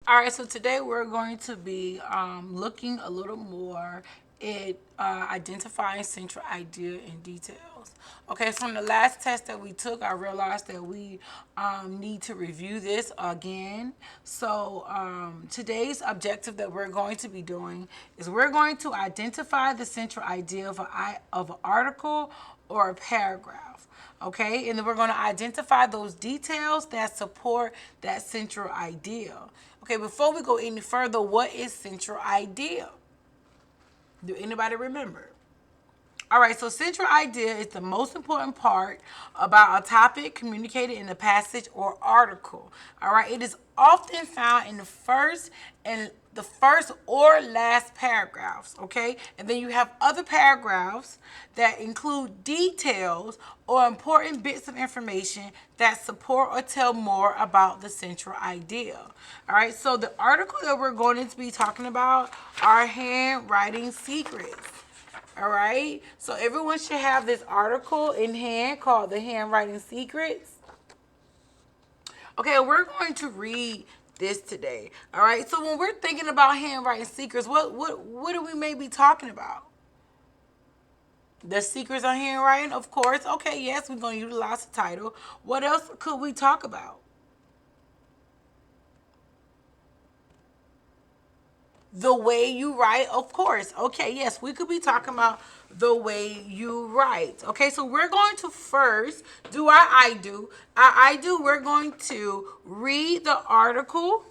All right, so today we're going to be looking a little more at identifying central idea in details. Okay, from the last test that we took, I realized that we need to review this again. So today's objective that we're going to be doing is we're going to identify the central idea of an article or a paragraph. Okay, and then we're going to identify those details that support that central idea. Okay, before we go any further, what is central idea? Do anybody remember? All right, so central idea is the most important part about a topic communicated in a passage or article. All right, it is often found in the first or last paragraphs, okay? And then you have other paragraphs that include details or important bits of information that support or tell more about the central idea. All right, so the article that we're going to be talking about are handwriting secrets. All right, so everyone should have this article in hand called The Handwriting Secrets. Okay, we're going to read this today. All right, so when we're thinking about handwriting secrets, what do we may be talking about? The secrets on handwriting, of course. Okay, yes, we're going to utilize the title. What else could we talk about? The way you write, of course. Okay, yes, we could be talking about the way you write. Okay, so we're going to first do I do. We're going to read the article.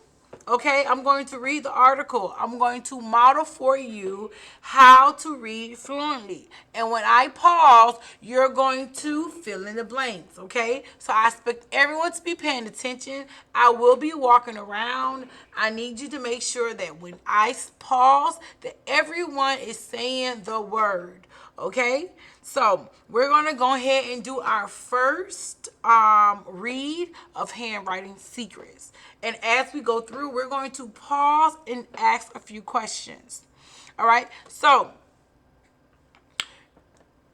Okay, I'm going to read the article. I'm going to model for you how to read fluently. And when I pause, you're going to fill in the blanks. Okay, so I expect everyone to be paying attention. I will be walking around. I need you to make sure that when I pause, that everyone is saying the word. Okay, so we're going to go ahead and do our first read of handwriting secrets. And as we go through, we're going to pause and ask a few questions. All right, so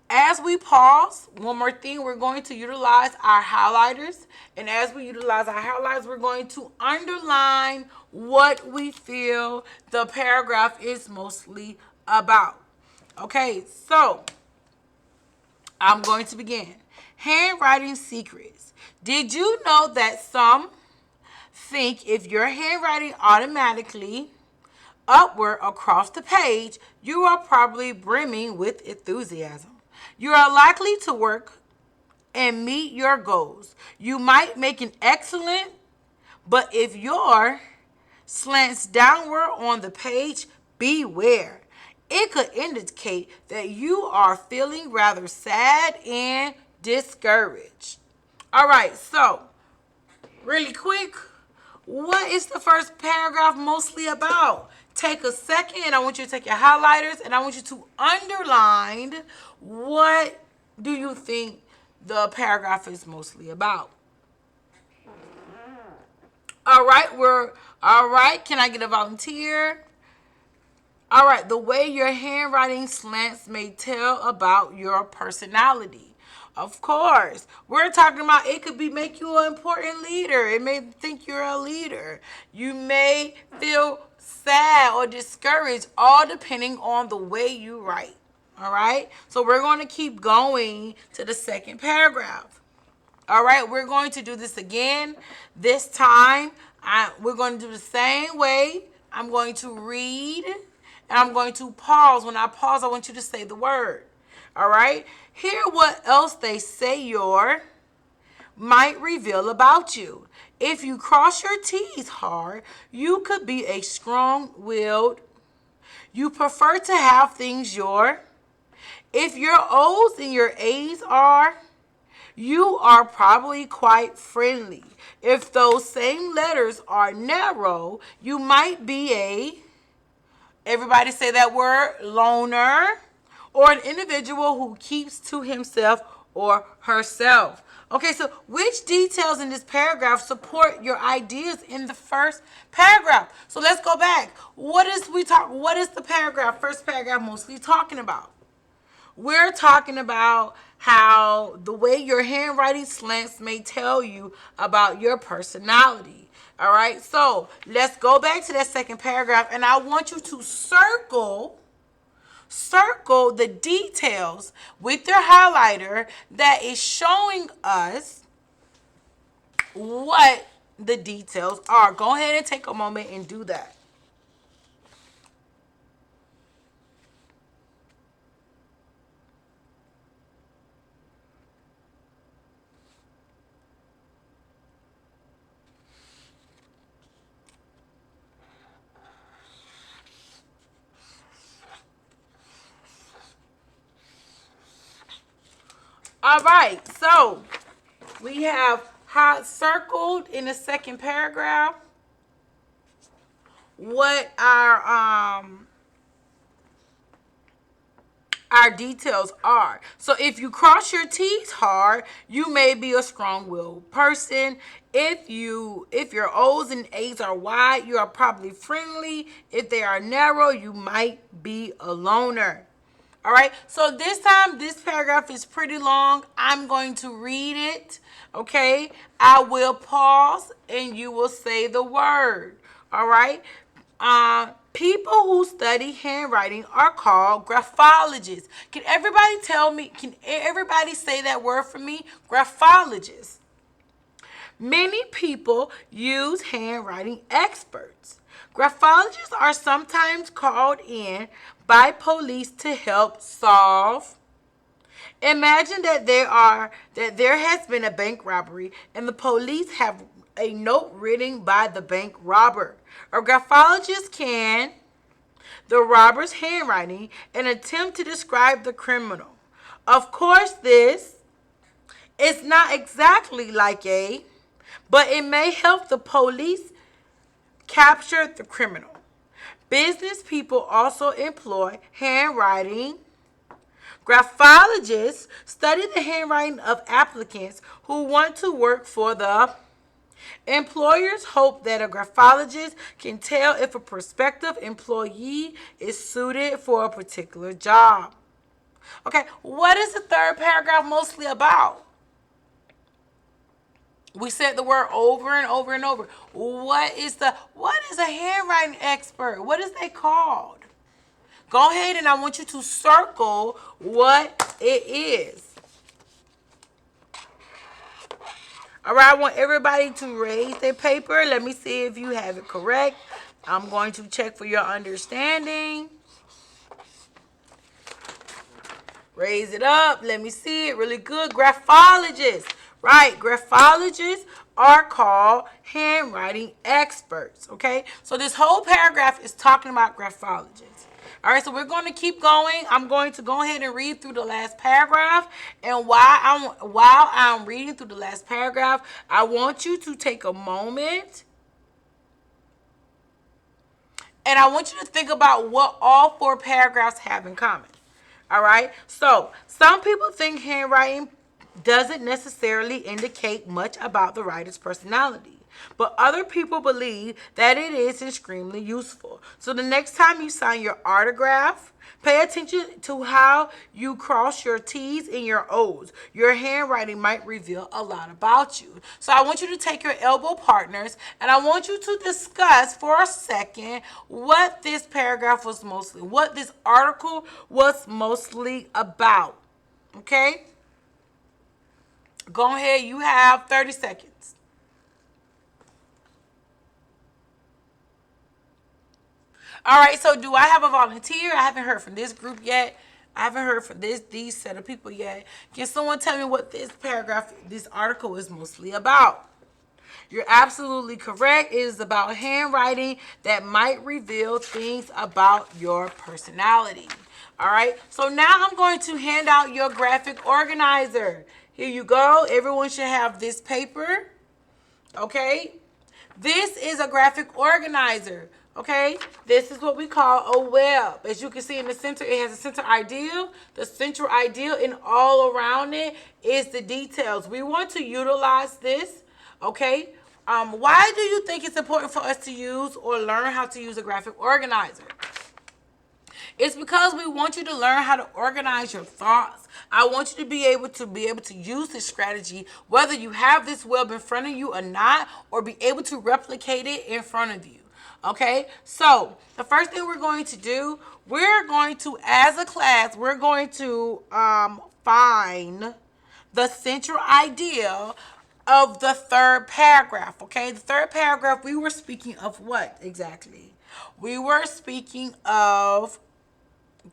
as we pause, one more thing, we're going to utilize our highlighters. And as we utilize our highlighters, we're going to underline what we feel the paragraph is mostly about. Okay, so I'm going to begin. Handwriting secrets. Did you know that some think if you're handwriting automatically upward across the page, you are probably brimming with enthusiasm. You are likely to work and meet your goals. You might make an excellent, but if your slants downward on the page, beware. It could indicate that you are feeling rather sad and discouraged. All right, so really quick, what is the first paragraph mostly about? Take a second and I want you to take your highlighters and I want you to underline what do you think the paragraph is mostly about. All right, can I get a volunteer? All right, the way your handwriting slants may tell about your personality. Of course, we're talking about it could be make you an important leader. It may think you're a leader. You may feel sad or discouraged, all depending on the way you write. All right, so we're going to keep going to the second paragraph. All right, we're going to do this again. This time, we're going to do the same way. I'm going to read and I'm going to pause. When I pause, I want you to say the word. All right, hear what else they say your might reveal about you. If you cross your T's hard, you could be a strong-willed. You prefer to have things your. If your O's and your A's are, you are probably quite friendly. If those same letters are narrow, you might be a, everybody say that word, loner, or an individual who keeps to himself or herself. Okay, so which details in this paragraph support your ideas in the first paragraph? So let's go back. What is the paragraph, first paragraph mostly talking about? We're talking about how the way your handwriting slants may tell you about your personality. All right, so let's go back to that second paragraph, and I want you to circle the details with your highlighter that is showing us what the details are. Go ahead and take a moment and do that. All right, so we have hot circled in the second paragraph what our details are. So if you cross your T's hard, you may be a strong-willed person. If your O's and A's are wide, you are probably friendly. If they are narrow, you might be a loner. All right, so this time, this paragraph is pretty long. I'm going to read it, okay? I will pause and you will say the word, all right? People who study handwriting are called graphologists. Can everybody can everybody say that word for me? Graphologists. Many people use handwriting experts. Graphologists are sometimes called in by police to help solve. Imagine that there has been a bank robbery and the police have a note written by the bank robber. A graphologist can the robber's handwriting and attempt to describe the criminal. Of course, this is not exactly like but it may help the police capture the criminal. Business people also employ handwriting. Graphologists study the handwriting of applicants who want to work for the employers. Hope that a graphologist can tell if a prospective employee is suited for a particular job. Okay, what is the third paragraph mostly about? We said the word over and over and over. What is a handwriting expert? What is they called? Go ahead and I want you to circle what it is. All right, I want everybody to raise their paper. Let me see if you have it correct. I'm going to check for your understanding. Raise it up. Let me see it really good. Graphologists. Right, graphologists are called handwriting experts, okay? So this whole paragraph is talking about graphologists. All right, so we're going to keep going. I'm going to go ahead and read through the last paragraph. And while I'm reading through the last paragraph, I want you to take a moment and I want you to think about what all four paragraphs have in common. All right, so some people think handwriting doesn't necessarily indicate much about the writer's personality, but other people believe that it is extremely useful. So the next time you sign your autograph, pay attention to how you cross your T's and your O's. Your handwriting might reveal a lot about you. So I want you to take your elbow partners and I want you to discuss for a second what this article was mostly about. Okay? Go ahead, you have 30 seconds. All right, so do I have a volunteer? I haven't heard from this group yet. I haven't heard from these set of people yet. Can someone tell me what this article is mostly about? You're absolutely correct. It is about handwriting that might reveal things about your personality. All right, so now I'm going to hand out your graphic organizer. Here you go. Everyone should have this paper. Okay, this is a graphic organizer. Okay, this is what we call a web. As you can see in the center, it has a center ideal. The central ideal and all around it is the details. We want to utilize this. Okay, why do you think it's important for us to use or learn how to use a graphic organizer? It's because we want you to learn how to organize your thoughts. I want you to be able to use this strategy, whether you have this web in front of you or not, or be able to replicate it in front of you. Okay, so the first thing we're going to do, we're going to, as a class, we're going to find the central idea of the third paragraph. Okay, the third paragraph, we were speaking of what exactly? We were speaking of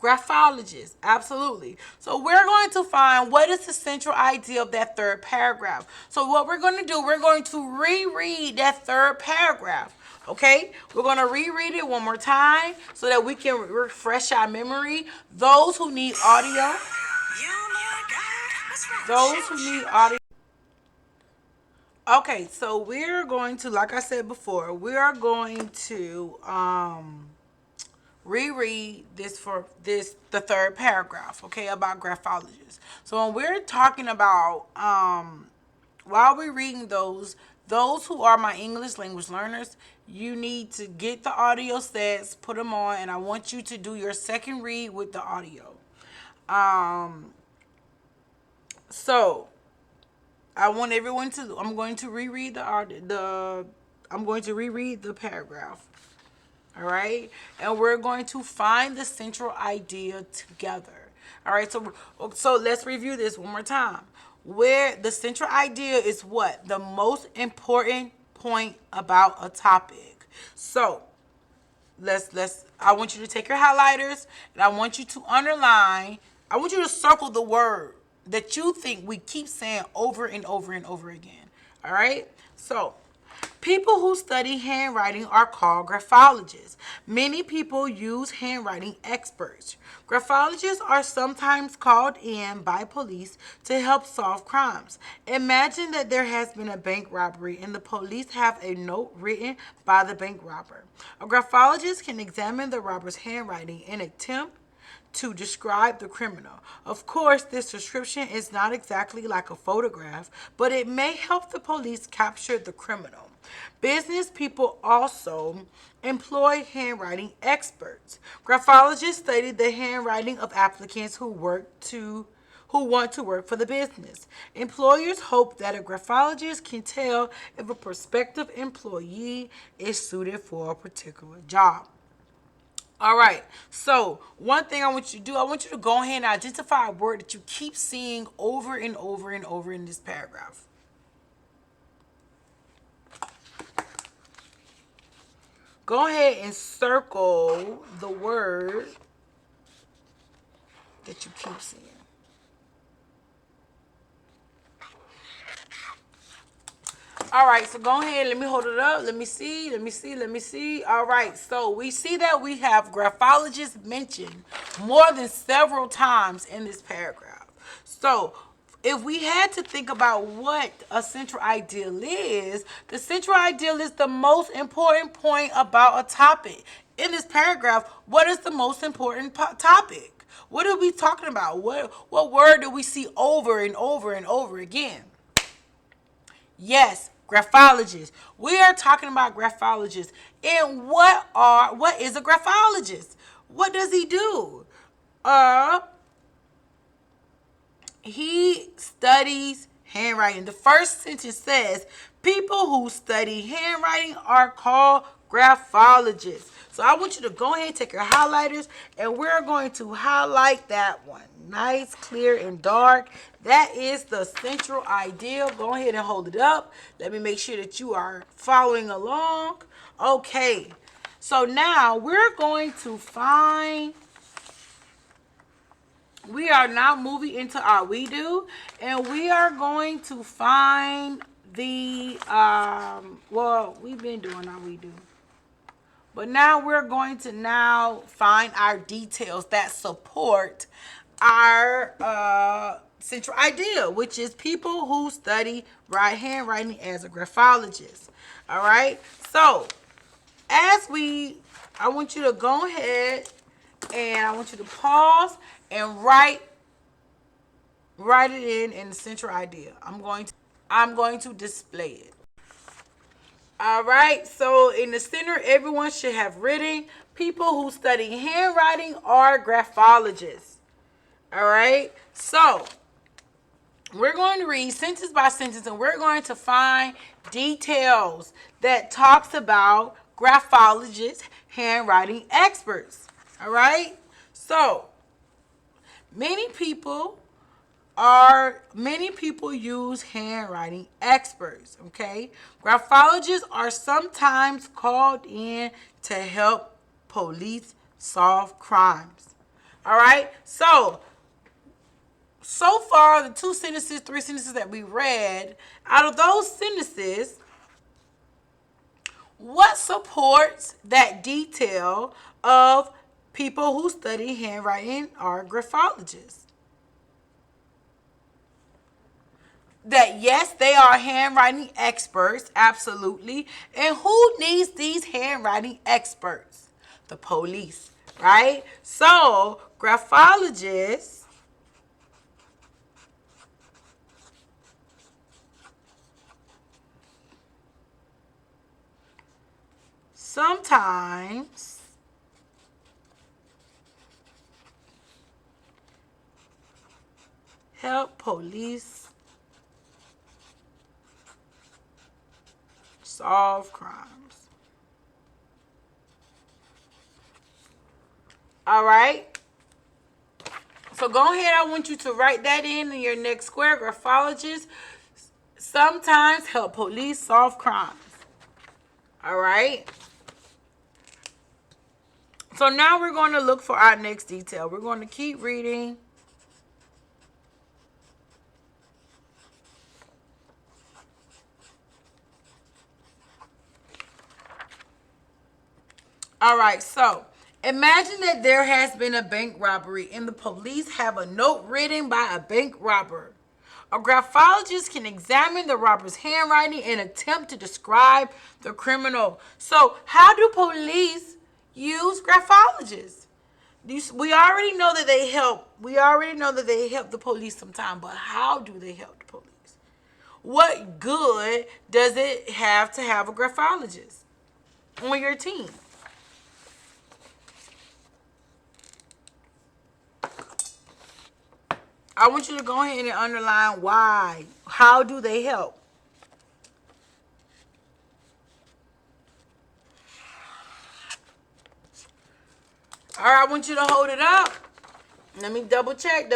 graphologists, absolutely. So we're going to find what is the central idea of that third paragraph. So what we're going to do, we're going to reread that third paragraph. Okay, we're going to reread it one more time so that we can refresh our memory. Those who need audio, those who need audio. Okay, so we're going to, like I said before, we are going to reread this for this the third paragraph, okay, about graphologists. So when we're talking about while we're reading those who are my English language learners, you need to get the audio sets, put them on, and I want you to do your second read with the audio. So I want everyone to, I'm going to reread I'm going to reread the paragraph. All right, and we're going to find the central idea together. All right, so let's review this one more time. Where the central idea is what? The most important point about a topic. So let's I want you to take your highlighters and I want you to underline, I want you to circle the word that you think we keep saying over and over and over again. All right, so people who study handwriting are called graphologists. Many people use handwriting experts. Graphologists are sometimes called in by police to help solve crimes. Imagine that there has been a bank robbery and the police have a note written by the bank robber. A graphologist can examine the robber's handwriting and attempt to describe the criminal. Of course, this description is not exactly like a photograph, but it may help the police capture the criminal. Business people also employ handwriting experts. Graphologists study the handwriting of applicants who want to work for the business. Employers hope that a graphologist can tell if a prospective employee is suited for a particular job. All right, so one thing I want you to do, I want you to go ahead and identify a word that you keep seeing over and over and over in this paragraph. Go ahead and circle the word that you keep seeing. All right, so go ahead. Let me hold it up. Let me see. All right, so we see that we have graphologists mentioned more than several times in this paragraph. So if we had to think about what a central ideal is, the central ideal is the most important point about a topic. In this paragraph, what is the most important topic? What are we talking about? What word do we see over and over and over again? Yes, graphologists. We are talking about graphologists. And what is a graphologist? What does he do? He studies handwriting. The first sentence says, people who study handwriting are called graphologists. So I want you to go ahead and take your highlighters and we're going to highlight that one. Nice, clear, and dark. That is the central idea. Go ahead and hold it up. Let me make sure that you are following along. Okay. So now we're going to find, we are now moving into our we do, and we are going to find the, well, we've been doing our we do. But now we're going to now find our details that support our central idea, which is people who study handwriting as a graphologist. All right. So I want you to go ahead and I want you to pause and write it in the central idea. I'm going to display it. All right, so in the center, everyone should have written people who study handwriting are graphologists. All right. So we're going to read sentence by sentence, and we're going to find details that talks about graphologists, handwriting experts. All right. So many people use handwriting experts. Okay. Graphologists are sometimes called in to help police solve crimes. All right. So far, the three sentences that we read, out of those sentences, what supports that detail of people who study handwriting are graphologists? That yes, they are handwriting experts, absolutely. And who needs these handwriting experts? The police, right? So, graphologists sometimes help police solve crimes. All right. So go ahead. I want you to write that in your next square. Graphologists sometimes help police solve crimes. All right. So now we're going to look for our next detail. We're going to keep reading. All right, so imagine that there has been a bank robbery and the police have a note written by a bank robber. A graphologist can examine the robber's handwriting and attempt to describe the criminal. So, how do police use graphologists? We already know that they help. We already know that they help the police sometimes, but how do they help the police? What good does it have to have a graphologist on your team? I want you to go ahead and underline why. How do they help? All right, I want you to hold it up. Let me double check.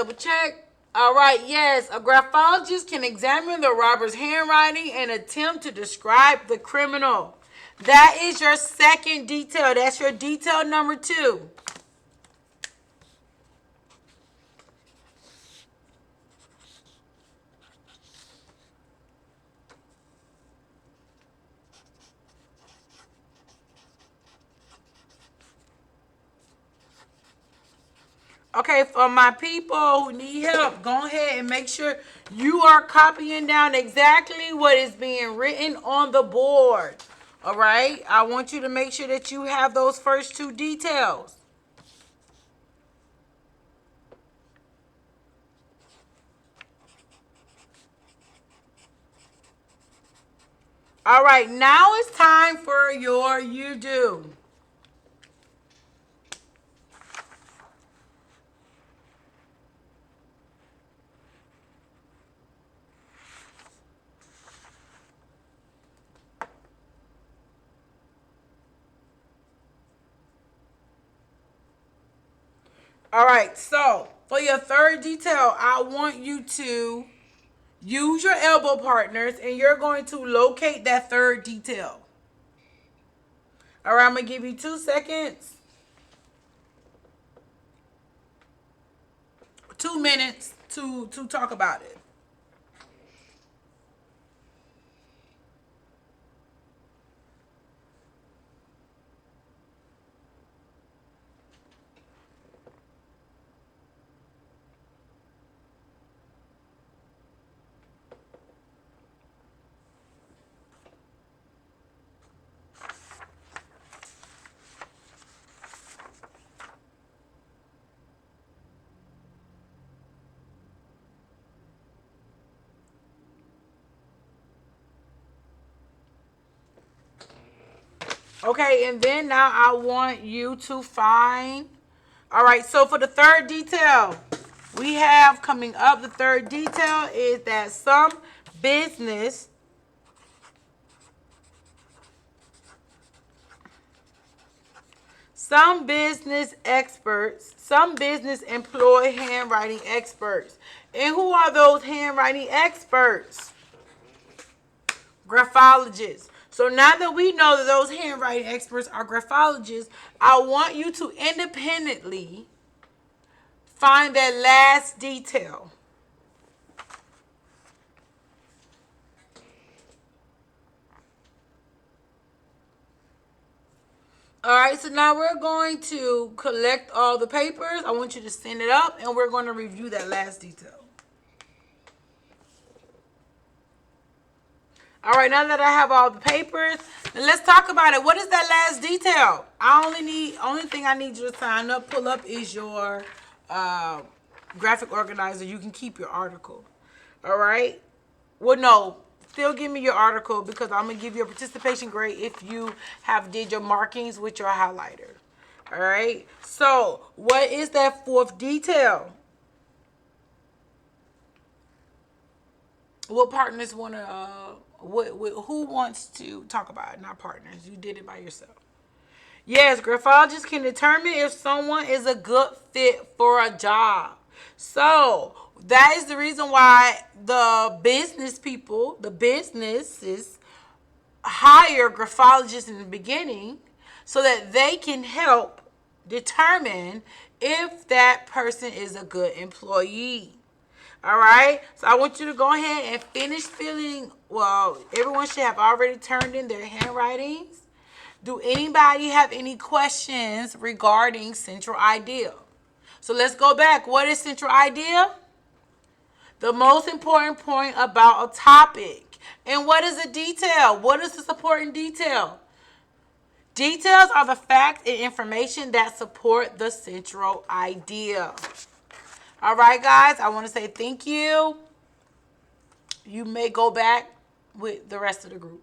All right, yes, a graphologist can examine the robber's handwriting and attempt to describe the criminal. That is your second detail. That's your detail number 2. Okay, for my people who need help, go ahead and make sure you are copying down exactly what is being written on the board. All right? I want you to make sure that you have those first 2 details. All right, now it's time for your you do. All right, so for your third detail, I want you to use your elbow partners and you're going to locate that third detail. All right, I'm going to give you 2 seconds, 2 minutes to talk about it. Okay, and then now I want you to find. All right, so for the third detail, we have coming up, the third detail is that business some business employ handwriting experts. And who are those handwriting experts? Graphologists. So now that we know that those handwriting experts are graphologists, I want you to independently find that last detail. All right, so now we're going to collect all the papers. I want you to stand it up, and we're going to review that last detail. All right, now that I have all the papers, let's talk about it. What is that last detail? Only thing I need you to sign up, pull up is your graphic organizer. You can keep your article. All right. Well, no, still give me your article because I'm gonna give you a participation grade if you have did your markings with your highlighter. All right. So, what is that fourth detail? What partners want to? Who wants to talk about it? Not partners. You did it by yourself. Yes, graphologists can determine if someone is a good fit for a job. So that is the reason why the businesses hire graphologists in the beginning so that they can help determine if that person is a good employee. All right, so I want you to go ahead and finish filling. Well, everyone should have already turned in their handwritings. Do anybody have any questions regarding central idea? So let's go back. What is central idea? The most important point about a topic. And what is a detail? What is the supporting detail? Details are the facts and information that support the central idea. All right, guys, I want to say thank you. You may go back with the rest of the group.